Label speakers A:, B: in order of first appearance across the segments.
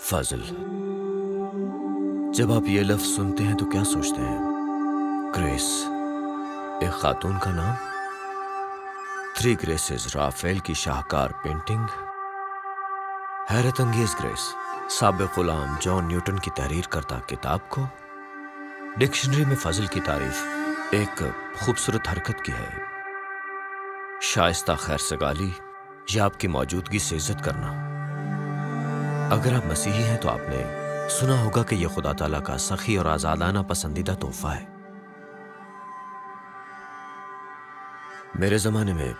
A: فضل، جب آپ یہ لفظ سنتے ہیں تو کیا سوچتے ہیں؟ گریس، ایک خاتون کا نام؟ 3 گریسز رافیل کی شاہکار پینٹنگ؟ حیرت انگیز گریس سابق غلام جان نیوٹن کی تحریر کردہ کتاب کو؟ ڈکشنری میں فضل کی تعریف ایک خوبصورت حرکت کی ہے، شائستہ خیر سگالی یا آپ کی موجودگی سے عزت کرنا۔ اگر آپ مسیحی ہیں تو آپ نے سنا ہوگا کہ یہ خدا تعالیٰ کا سخی اور آزادانہ پسندیدہ تحفہ ہے۔ میرے زمانے میں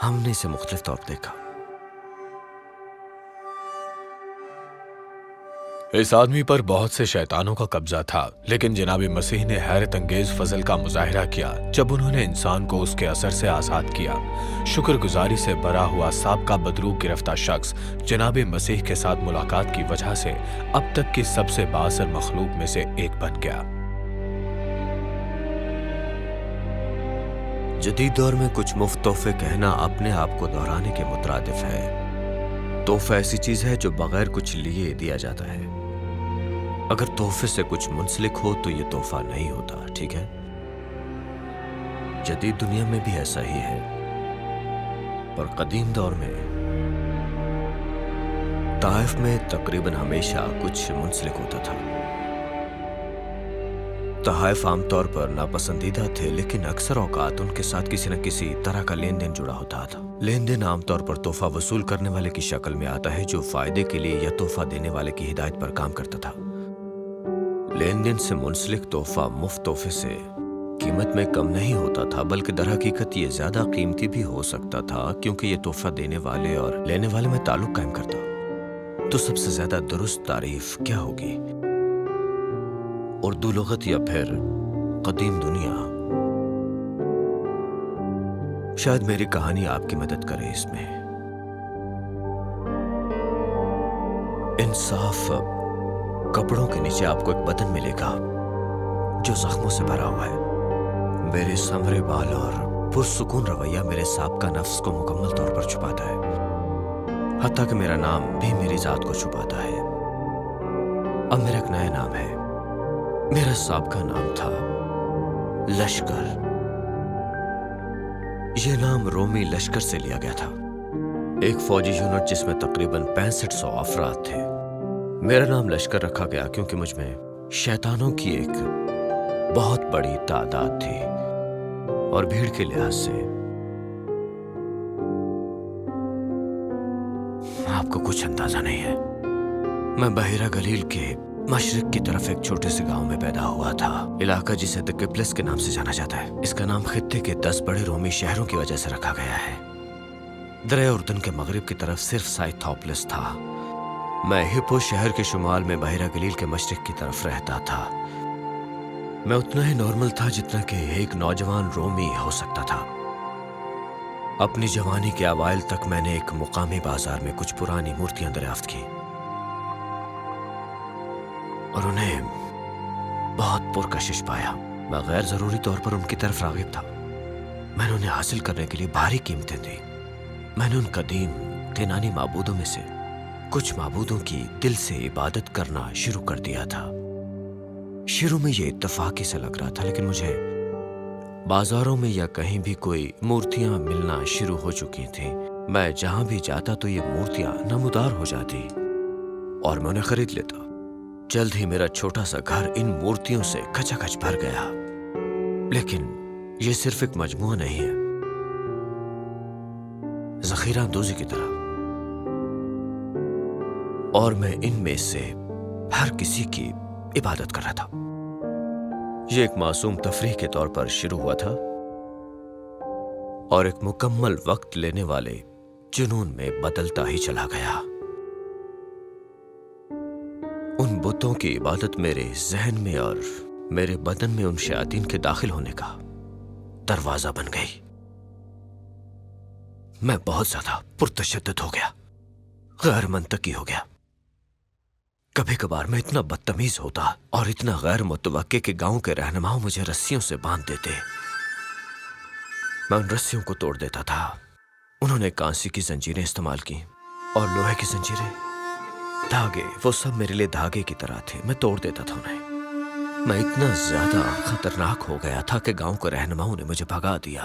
A: ہم نے اسے مختلف طور پر دیکھا۔
B: اس آدمی پر بہت سے شیطانوں کا قبضہ تھا، لیکن جناب مسیح نے حیرت انگیز فضل کا مظاہرہ کیا جب انہوں نے انسان کو اس کے اثر سے آزاد کیا۔ شکر گزاری سے بھرا ہوا سابقہ بدروح گرفتہ شخص جناب مسیح کے ساتھ ملاقات کی وجہ سے اب تک کی سب سے بااثر مخلوق میں سے ایک بن گیا۔
A: جدید دور میں کچھ مفت تحفے کہنا اپنے آپ کو دہرانے کے مترادف ہے۔ تحفہ ایسی چیز ہے جو بغیر کچھ لیے دیا جاتا ہے۔ اگر تحفے سے کچھ منسلک ہو تو یہ تحفہ نہیں ہوتا، ٹھیک ہے؟ جدید دنیا میں بھی ایسا ہی ہے، پر قدیم دور میں طائف میں تقریباً ہمیشہ کچھ منسلک ہوتا تھا۔ تحائف عام طور پر ناپسندیدہ تھے، لیکن اکثر اوقات ان کے ساتھ کسی نہ کسی طرح کا لین دین جڑا ہوتا تھا۔ لین دین عام طور پر تحفہ وصول کرنے والے کی شکل میں آتا ہے جو فائدے کے لیے یا تحفہ دینے والے کی ہدایت پر کام کرتا تھا۔ لین دین سے منسلک تحفہ مفت تحفے سے قیمت میں کم نہیں ہوتا تھا، بلکہ در حقیقت یہ زیادہ قیمتی بھی ہو سکتا تھا، کیونکہ یہ تحفہ دینے والے اور لینے والے میں تعلق قائم کرتا۔ تو سب سے زیادہ درست تعریف کیا ہوگی؟ اردو لغت یا پھر قدیم دنیا؟ شاید میری کہانی آپ کی مدد کرے اس میں۔ انصاف کپڑوں کے نیچے آپ کو ایک بدن ملے گا جو زخموں سے بھرا ہوا ہے۔ میرے سنورے بال اور پرسکون رویہ میرے سابقہ نفس کو مکمل طور پر چھپاتا ہے، حتیٰ کہ میرا نام بھی میری ذات کو چھپاتا ہے۔ اب میرا ایک نیا نام ہے۔ میرا سابقہ نام تھا لشکر۔ یہ نام رومی لشکر سے لیا گیا تھا، ایک فوجی یونٹ جس میں تقریباً 6500 افراد تھے۔ میرا نام لشکر رکھا گیا کیونکہ مجھ میں شیطانوں کی ایک بہت بڑی تعداد تھی، اور بھیڑ کے لحاظ سے آپ کو کچھ اندازہ نہیں ہے۔ میں بحیرہ گلیل کے مشرق کی طرف ایک چھوٹے سے گاؤں میں پیدا ہوا تھا، علاقہ جسے دکپلس کے نام سے جانا جاتا ہے۔ اس کا نام خطے کے 10 بڑے رومی شہروں کی وجہ سے رکھا گیا ہے۔ دریا اردن کے مغرب کی طرف صرف سائتھوپلس تھا۔ میں ہپو شہر کے شمال میں بحیرہ گلیل کے مشرق کی طرف رہتا تھا۔ میں اتنا ہی نارمل تھا جتنا کہ ایک نوجوان رومی ہو سکتا تھا۔ اپنی جوانی کے اوائل تک میں نے ایک مقامی بازار میں کچھ پرانی مورتیاں دریافت کی اور انہیں بہت پرکشش پایا۔ میں غیر ضروری طور پر ان کی طرف راغب تھا۔ میں نے انہیں حاصل کرنے کے لیے بھاری قیمتیں دی۔ میں نے ان قدیم یونانی معبودوں میں سے کچھ معبودوں کی دل سے عبادت کرنا شروع کر دیا تھا۔ شروع میں یہ اتفاقی سے لگ رہا تھا، لیکن مجھے بازاروں میں یا کہیں بھی کوئی مورتیاں ملنا شروع ہو چکی تھیں۔ میں جہاں بھی جاتا تو یہ مورتیاں نمودار ہو جاتی اور میں انہیں خرید لیتا۔ جلد ہی میرا چھوٹا سا گھر ان مورتیوں سے کھچا کھچ بھر گیا۔ لیکن یہ صرف ایک مجموعہ نہیں ہے، ذخیرہ اندوزی کی طرح، اور میں ان میں سے ہر کسی کی عبادت کر رہا تھا۔ یہ ایک معصوم تفریح کے طور پر شروع ہوا تھا اور ایک مکمل وقت لینے والے جنون میں بدلتا ہی چلا گیا۔ ان بتوں کی عبادت میرے ذہن میں اور میرے بدن میں ان شیاطین کے داخل ہونے کا دروازہ بن گئی۔ میں بہت زیادہ پرتشدد ہو گیا، غیر منطقی ہو گیا۔ کبھی کبھار میں اتنا بدتمیز ہوتا اور اتنا غیر متوقع کہ گاؤں کے رہنماؤں مجھے رسیوں سے باندھ دیتے۔ میں ان رسیوں کو توڑ دیتا تھا۔ انہوں نے کانسی کی زنجیریں استعمال کی और लोहे की जंजीरें, धागे, वो सब मेरे लिए धागे की तरह थे। मैं तोड़ देता था उन्हें। मैं इतना ज्यादा खतरनाक हो गया था कि गांव के रहनुमाओं ने मुझे भगा दिया।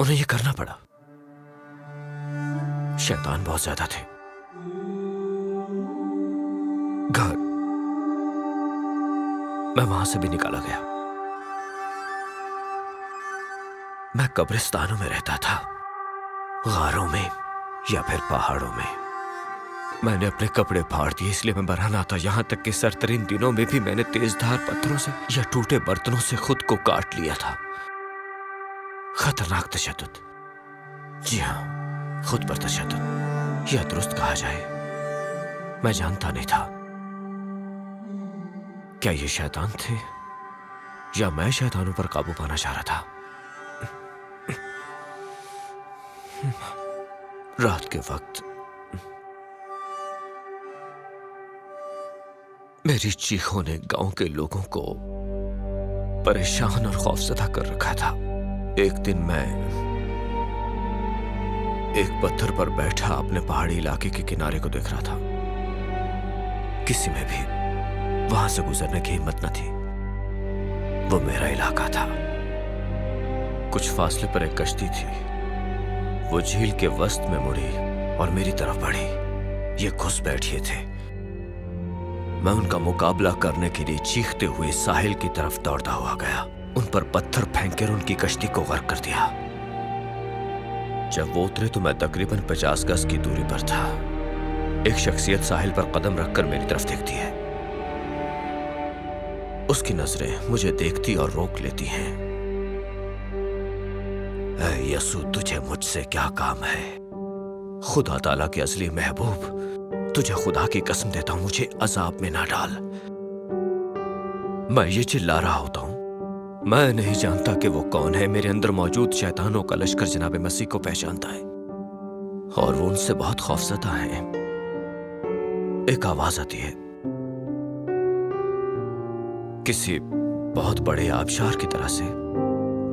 A: उन्हें यह करना पड़ा। शैतान बहुत ज्यादा थे। घर, मैं वहां से भी निकाला गया। मैं कब्रिस्तानों में रहता था, गारों में या फिर पहाड़ों में। मैंने अपने कपड़े फाड़ दिए, इसलिए मैं बरहना था। यहां तक कि सरतरीन दिनों में भी मैंने तेजधार पत्थरों से या टूटे बर्तनों से खुद को काट लिया था। खतरनाक तशद्दुद। जी हां, खुद पर तशद्दुद, या दुरुस्त कहा जाए। मैं जानता नहीं था क्या ये शैतान थे या मैं शैतानों पर काबू पाना चाह रहा था। रात के वक्त मेरी चीखों ने गांव के लोगों को परेशान और खौफजदा कर रखा था। एक दिन मैं एक पत्थर पर बैठा अपने पहाड़ी इलाके के किनारे को देख रहा था। किसी में भी वहां से गुजरने की हिम्मत न थी। वो मेरा इलाका था। कुछ फासले पर एक कश्ती थी। वो झील के वस्त में मुड़ी और मेरी तरफ बढ़ी। ये घुस बैठे थे। मैं उनका मुकाबला करने के लिए चीखते हुए साहिल की तरफ दौड़ता हुआ गया। उन पर पत्थर फेंककर उनकी कश्ती को गर्क कर दिया। जब वो उतरे तो मैं तकरीबन 50 गज की दूरी पर था। एक शख्सियत साहिल पर कदम रखकर मेरी तरफ देखती है। उसकी नजरें मुझे देखती और रोक लेती हैं। ऐ यसू, तुझे मुझसे क्या काम है? खुदा ताला के असली महबूब, तुझे खुदा की कसम देता हूं, मुझे अजाब में ना डाल। मैं ये चिल्ला रहा होता हूं। मैं नहीं जानता कि वो कौन है। मेरे अंदर मौजूद शैतानों का लश्कर जनाब मसीह को पहचानता है और वो उनसे बहुत खौफजदा है। एक आवाज आती है, किसी बहुत बड़े आबशार की तरह से,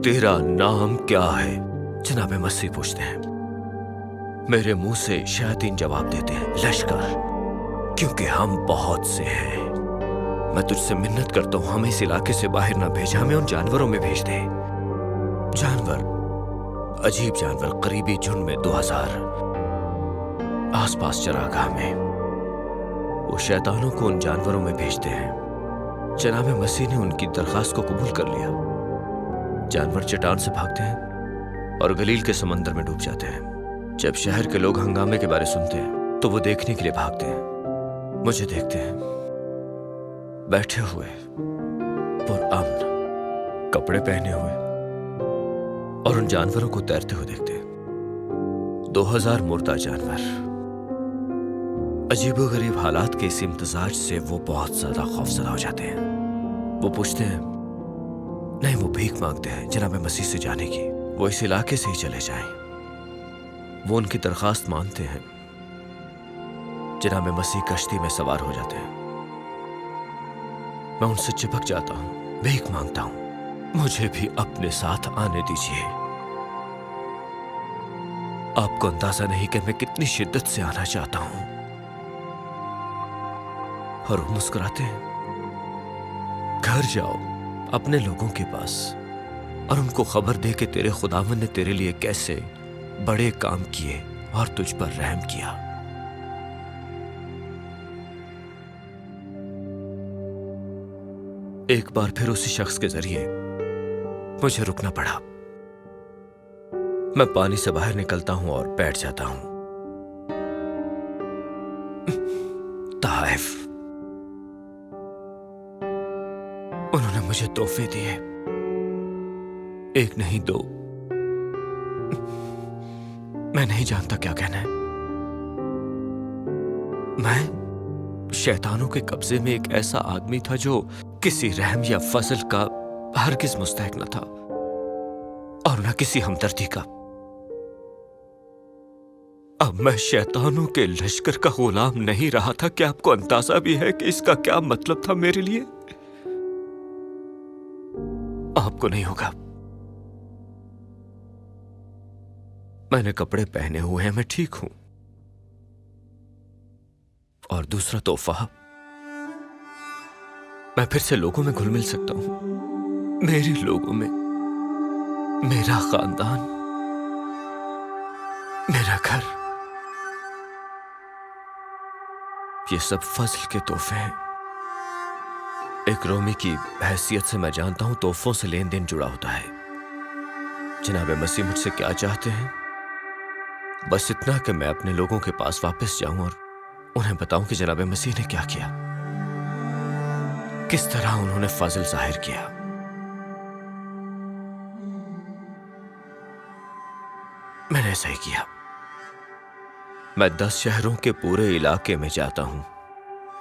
A: तेरा नाम क्या है? जनाब मसीह पूछते हैं। मेरे मुंह से शैतान जवाब देते हैं, लश्कर, क्योंकि हम बहुत से हैं। मैं तुझसे मिन्नत करता हूं, हमें इस इलाके से बाहर ना भेज, हमें उन जानवरों में भेज दे। जानवर, अजीब जानवर, करीबी झुंड में 2000 आसपास चरागाह में। वो शैतानों को उन जानवरों में भेजते हैं। जनाब मसीह ने उनकी दरखास्त को कबूल कर लिया। जानवर चट्टान से भागते हैं और गलील के समंदर में डूब जाते हैं। जब शहर के लोग हंगामे के बारे सुनते हैं तो वो देखने के लिए भागते हैं। मुझे देखते हैं बैठे हुए, पुरअमन, कपड़े पहने हुए, और उन जानवरों को तैरते हुए देखते हैं। 2000 मुर्दा जानवर। अजीबोगरीब हालात के इस इम्तिजाज से वो बहुत ज्यादा खौफजदा हो जाते हैं। वो पूछते हैं, नहीं, वो भीख मांगते हैं जनाब मसीह से जाने की। वो इस इलाके से ही चले जाएं। वो उनकी दरखास्त मानते हैं। जनाब मसीह कश्ती में सवार हो जाते हैं। मैं उनसे चिपक जाता हूं, भीख मांगता हूं, मुझे भी अपने साथ आने दीजिए। आपको अंदाजा नहीं कि मैं कितनी शिद्दत से आना चाहता हूं। और वो मुस्कुराते हैं। घर जाओ अपने लोगों के पास और उनको खबर दे कि तेरे खुदावन ने तेरे लिए कैसे बड़े काम किए और तुझ पर रहम किया। एक बार फिर उसी शख्स के जरिए मुझे रुकना पड़ा। मैं पानी से बाहर निकलता हूं और बैठ जाता हूं। ताइफ, उन्होंने मुझे तोहफे दिए, एक नहीं दो। मैं नहीं जानता क्या कहना है। मैं शैतानों के कब्जे में एक ऐसा आदमी था जो किसी रहम या फजल का हरगिज मुस्तहिक न था और न किसी हमदर्दी का। अब मैं शैतानों के लश्कर का गुलाम नहीं रहा था। क्या आपको अंदाजा भी है कि इसका क्या मतलब था मेरे लिए? आपको नहीं होगा। मैंने कपड़े पहने हुए हैं, मैं ठीक हूं। और दूसरा तोहफा, मैं फिर से लोगों में घुल मिल सकता हूं, मेरे लोगों में, मेरा खानदान, मेरा घर। ये सब फजल के तोहफे हैं। एक रोमी की हैसियत से मैं जानता हूं तोहफों से लेन देन जुड़ा होता है। जनाब मसीह मुझसे क्या चाहते हैं? बस इतना कि मैं अपने लोगों के पास वापस जाऊं और उन्हें बताऊं कि जनाब मसीह ने क्या किया, किस तरह उन्होंने फजल जाहिर किया। मैंने ऐसा ही किया। मैं 10 शहरों के पूरे इलाके में जाता हूं,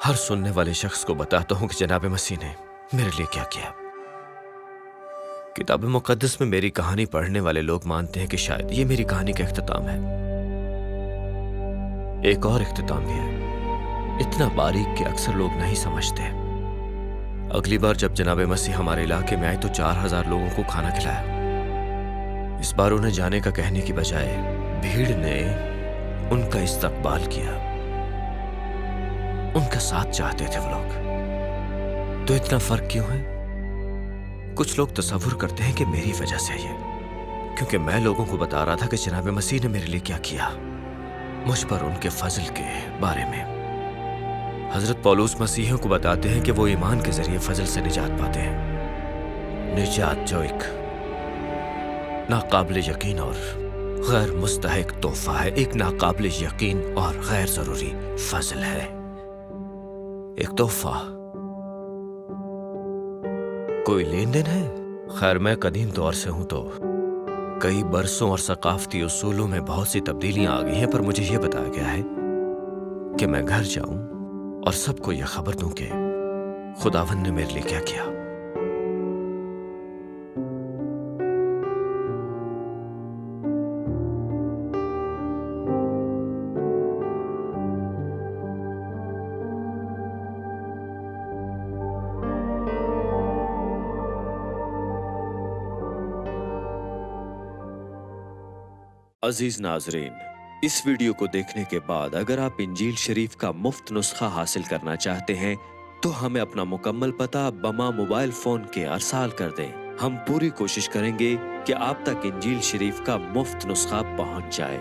A: हर सुनने वाले शख्स को बताता हूं कि जनाब मसीह ने मेरे लिए क्या किया। किताब मुकद्दस में मेरी कहानी पढ़ने वाले लोग मानते हैं कि शायद ये मेरी कहानी का इख्तिताम है। एक और इख्तिताम भी है, इतना बारीक कि अक्सर लोग नहीं समझते। अगली बार जब जनाब मसीह हमारे इलाके में आए तो 4000 लोगों को खाना खिलाया। इस बार उन्हें जाने का कहने की बजाय भीड़ ने उनका इस्तकबाल किया, उनका साथ चाहते थे वो लोग। तो इतना फर्क क्यों है? कुछ लोग तसव्वुर करते हैं कि मेरी वजह से ये, क्योंकि मैं लोगों को बता रहा था कि जनाब मसीह ने मेरे लिए क्या किया, मुझ पर उनके फजल के बारे में। हजरत पौलुस मसीहियों को बताते हैं कि वो ईमान के जरिए फजल से निजात पाते हैं, निजात जो एक नाकाबिल यकीन और गैर मुस्तहिक तोहफा है, एक नाकाबिल यकीन और गैर जरूरी फजल है। एक तोहफा, कोई लेन देन है? खैर, मैं कदीम दौर से हूं तो कई बरसों और सकाफती उसूलों में बहुत सी तब्दीलियां आ गई हैं, पर मुझे यह बताया गया है कि मैं घर जाऊं और सबको यह खबर दूं कि खुदावंद ने मेरे लिए क्या किया।
C: अजीज नाजरीन, इस वीडियो को देखने के बाद अगर आप इंजील शरीफ का मुफ्त नुस्खा हासिल करना चाहते हैं तो हमें अपना मुकम्मल पता बमा मोबाइल फोन के अरसाल कर दें। हम पूरी कोशिश करेंगे कि आप तक इंजील शरीफ का मुफ्त नुस्खा पहुंच जाए।